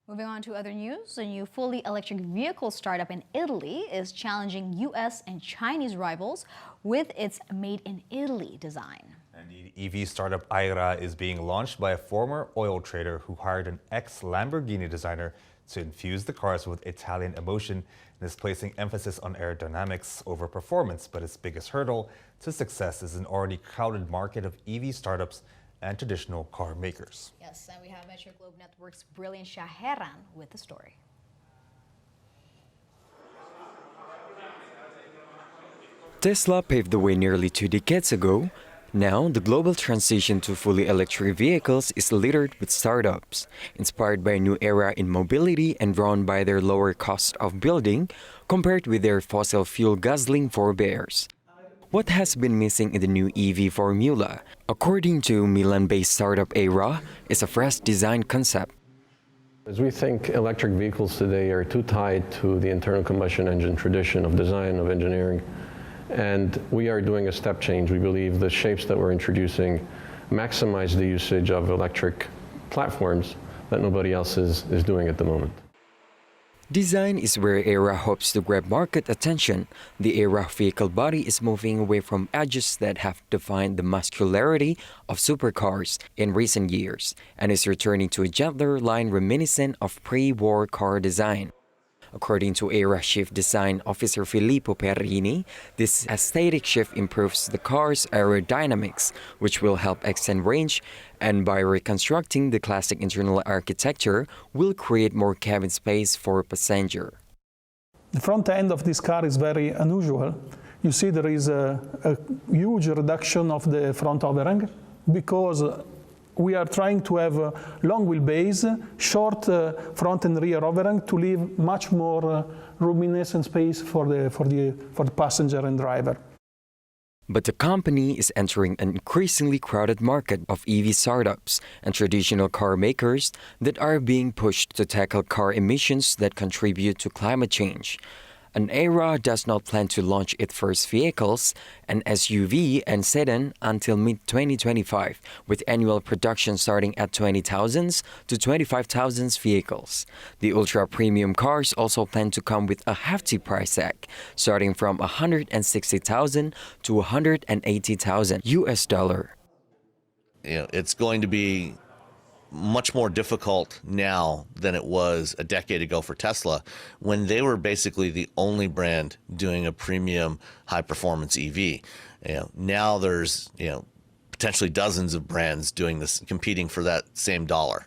Moving on to other news, a new fully electric vehicle startup in Italy is challenging U.S. and Chinese rivals with its Made in Italy design. Indeed, EV startup Aehra is being launched by a former oil trader who hired an ex-Lamborghini designer to infuse the cars with Italian emotion and is placing emphasis on aerodynamics over performance. But its biggest hurdle to success is an already crowded market of EV startups and traditional car makers. Yes, and we have Metro Globe Network's brilliant Shaheran with the story. Tesla paved the way nearly 2 decades ago. Now, the global transition to fully electric vehicles is littered with startups, inspired by a new era in mobility and drawn by their lower cost of building compared with their fossil fuel guzzling forebears. What has been missing in the new EV formula, according to Milan-based Startup Aehra, is a fresh design concept. As we think electric vehicles today are too tied to the internal combustion engine tradition of design, of engineering, and we are doing a step change. We believe the shapes that we're introducing maximize the usage of electric platforms that nobody else is doing at the moment. Design is where Aehra hopes to grab market attention. The Aehra vehicle body is moving away from edges that have defined the muscularity of supercars in recent years and is returning to a gentler line reminiscent of pre-war car design. According to Aehra Chief Design Officer Filippo Perrini, this aesthetic shift improves the car's aerodynamics, which will help extend range, and by reconstructing the classic internal architecture, will create more cabin space for a passenger. The front end of this car is very unusual. You see there is a huge reduction of the front overhang because we are trying to have a long wheelbase, short front and rear overhang to leave much more roominess and space for the passenger and driver. But the company is entering an increasingly crowded market of EV startups and traditional car makers that are being pushed to tackle car emissions that contribute to climate change. And Aehra does not plan to launch its first vehicles, an SUV and sedan, until mid-2025, with annual production starting at 20,000 to 25,000 vehicles. The ultra-premium cars also plan to come with a hefty price tag, starting from $160,000 to $180,000 US dollar. It's going to be much more difficult now than it was a decade ago for Tesla, when they were basically the only brand doing a premium high-performance EV. Now there's potentially dozens of brands doing this, competing for that same dollar.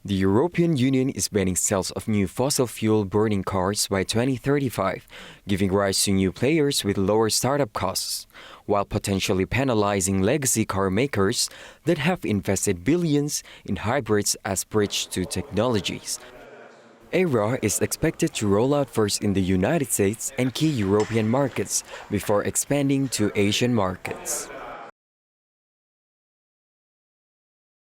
The European Union is banning sales of new fossil fuel burning cars by 2035, giving rise to new players with lower startup costs, while potentially penalizing legacy car makers that have invested billions in hybrids as bridge to technologies. Aehra is expected to roll out first in the United States and key European markets before expanding to Asian markets.